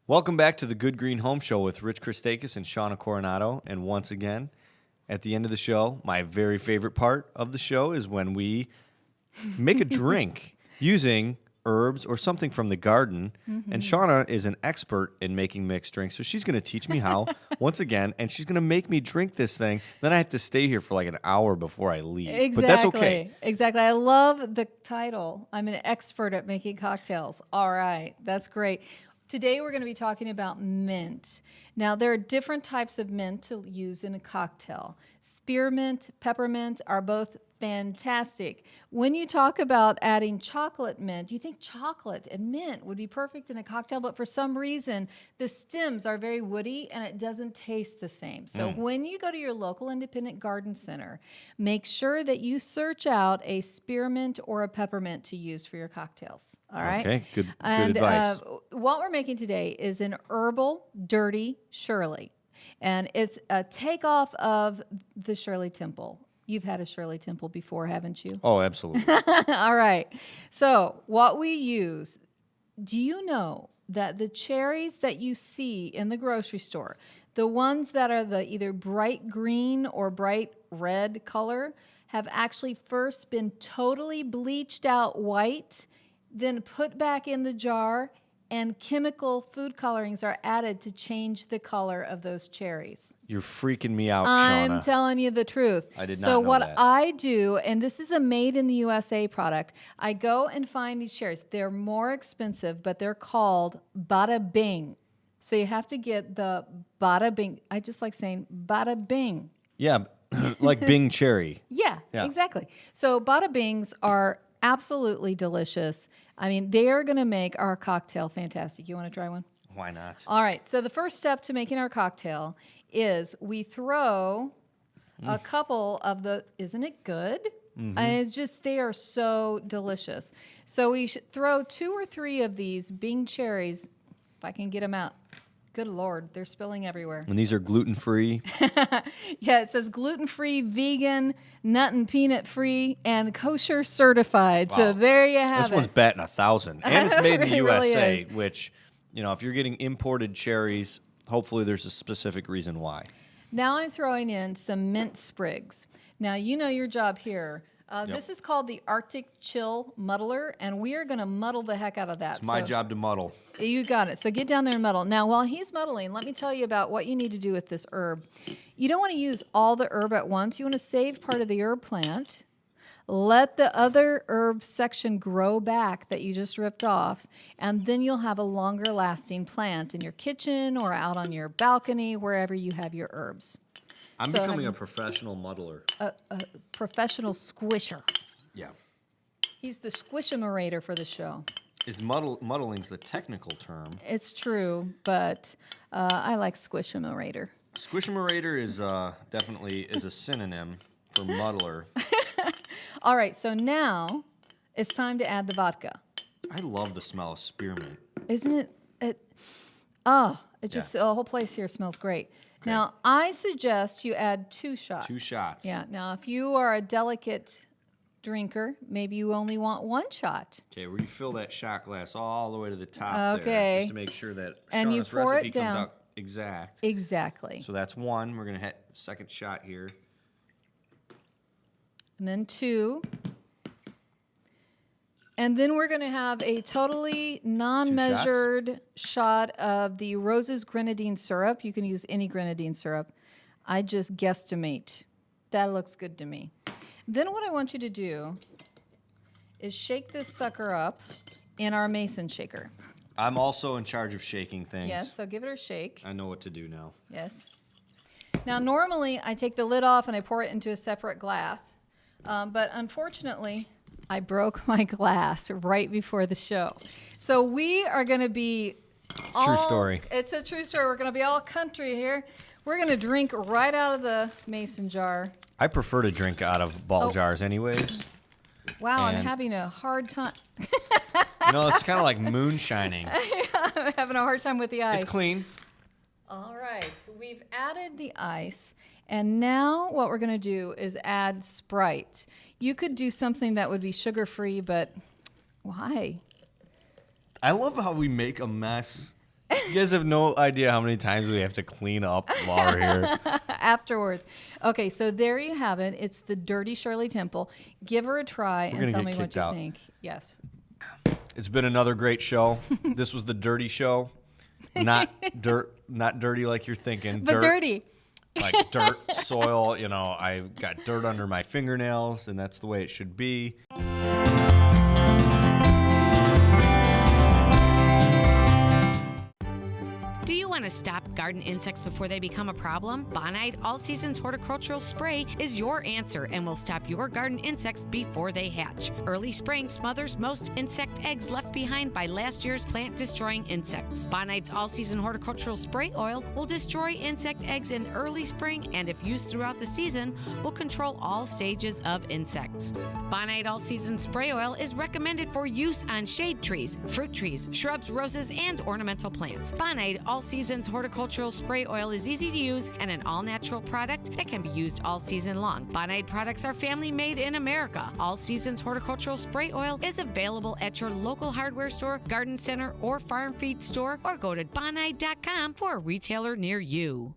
Welcome back to the Good Green Home Show with Rich Christakis and Shauna Coronado. And once again, at the end of the show, my very favorite part of the show is when we make a drink using herbs or something from the garden. Mm-hmm. And Shauna is an expert in making mixed drinks, so she's going to teach me how once again, and she's going to make me drink this thing. Then I have to stay here for like an hour before I leave. Exactly. But that's okay. Exactly. I love the title. I'm an expert at making cocktails. All right. That's great. Today we're going to be talking about mint. Now, there are different types of mint to use in a cocktail. Spearmint, peppermint are both fantastic. When you talk about adding chocolate mint, you think chocolate and mint would be perfect in a cocktail, but for some reason, the stems are very woody and it doesn't taste the same. So when you go to your local independent garden center, make sure that you search out a spearmint or a peppermint to use for your cocktails. All right? Okay, good advice. What we're making today is an Herbal Dirty Shirley, and it's a takeoff of the Shirley Temple. You've had a Shirley Temple before, haven't you? Oh, absolutely. All right. So what we use, do you know that the cherries that you see in the grocery store, the ones that are the either bright green or bright red color, have actually first been totally bleached out white, then put back in the jar, and chemical food colorings are added to change the color of those cherries. You're freaking me out, Shauna. I'm telling you the truth. I did not know know what that. I do, and this is a made in the USA product, I go and find these cherries. They're more expensive, but they're called Bada Bing. So you have to get the Bada Bing. I just like saying Bada Bing. Yeah, like Bing cherry. Yeah, exactly. So Bada Bings are absolutely delicious. I mean, they're going to make our cocktail fantastic. You want to try one? Why not? All right. So the first step to making our cocktail is we throw a couple of the, isn't it good? Mm-hmm. And it's just, they are so delicious. So we should throw 2 or 3 of these Bing cherries, if I can get them out. Good Lord, they're spilling everywhere. And these are gluten-free. Yeah, it says gluten-free, vegan, nut and peanut-free, and kosher certified. Wow. So there you have it. This one's batting 1,000. And it's made in the USA, really which, you know, if you're getting imported cherries, hopefully there's a specific reason why. Now I'm throwing in some mint sprigs. Now, you know your job here. Yep. This is called the Arctic Chill Muddler, and we are going to muddle the heck out of that. It's my job to muddle. You got it. So get down there and muddle. Now, while he's muddling, let me tell you about what you need to do with this herb. You don't want to use all the herb at once. You want to save part of the herb plant. Let the other herb section grow back that you just ripped off, and then you'll have a longer lasting plant in your kitchen or out on your balcony, wherever you have your herbs. I'm becoming a professional muddler. A professional squisher. Yeah. He's the squishimerator for the show. Muddling's the technical term. It's true, but I like squishimerator. Squishimerator is definitely is a synonym for muddler. All right, so now it's time to add the vodka. I love the smell of spearmint. Isn't it? The whole place here smells great. Okay. Now, I suggest you add 2 shots. 2 shots. Yeah. Now, if you are a delicate drinker, maybe you only want 1 shot. Okay, refill that shot glass all the way to the top there, just to make sure that and you pour recipe it down. comes out exact. Exactly. So that's 1. We're going to hit second shot here. And then 2. And then we're going to have a totally non-measured shot of the Rose's grenadine syrup. You can use any grenadine syrup. I just guesstimate. That looks good to me. Then what I want you to do is shake this sucker up in our mason shaker. I'm also in charge of shaking things. Yes, so give it a shake. I know what to do now. Yes. Now, normally I take the lid off and I pour it into a separate glass. But unfortunately, I broke my glass right before the show. So we are going to be True story. It's a true story. We're going to be all country here. We're going to drink right out of the mason jar. I prefer to drink out of ball jars anyways. Wow, I'm having a hard time. It's kind of like moonshining. I'm having a hard time with the ice. It's clean. All right, so we've added the ice. And now what we're going to do is add Sprite. You could do something that would be sugar-free, but why? I love how we make a mess You guys have no idea how many times we have to clean up while we're here. Afterwards. Okay, so there you have it. It's the Dirty Shirley Temple. Give her a try and gonna tell get me what kicked you out. think. Yes. It's been another great show. This was the Dirty Show. Not dirty like you're thinking. But dirty. Like dirt, soil. You know, I've got dirt under my fingernails, and that's the way it should be. Do you want to stop garden insects before they become a problem? Bonide All Seasons Horticultural Spray is your answer and will stop your garden insects before they hatch. Early spraying smothers most insect eggs left behind by last year's plant-destroying insects. Bonide's All Season Horticultural Spray Oil will destroy insect eggs in early spring and, if used throughout the season, will control all stages of insects. Bonide All Season Spray Oil is recommended for use on shade trees, fruit trees, shrubs, roses, and ornamental plants. Bonide All Seasons Horticultural Spray Oil is easy to use and an all-natural product that can be used all season long. Bonide products are family-made in America. All Seasons Horticultural Spray Oil is available at your local hardware store, garden center, or farm feed store, or go to bonide.com for a retailer near you.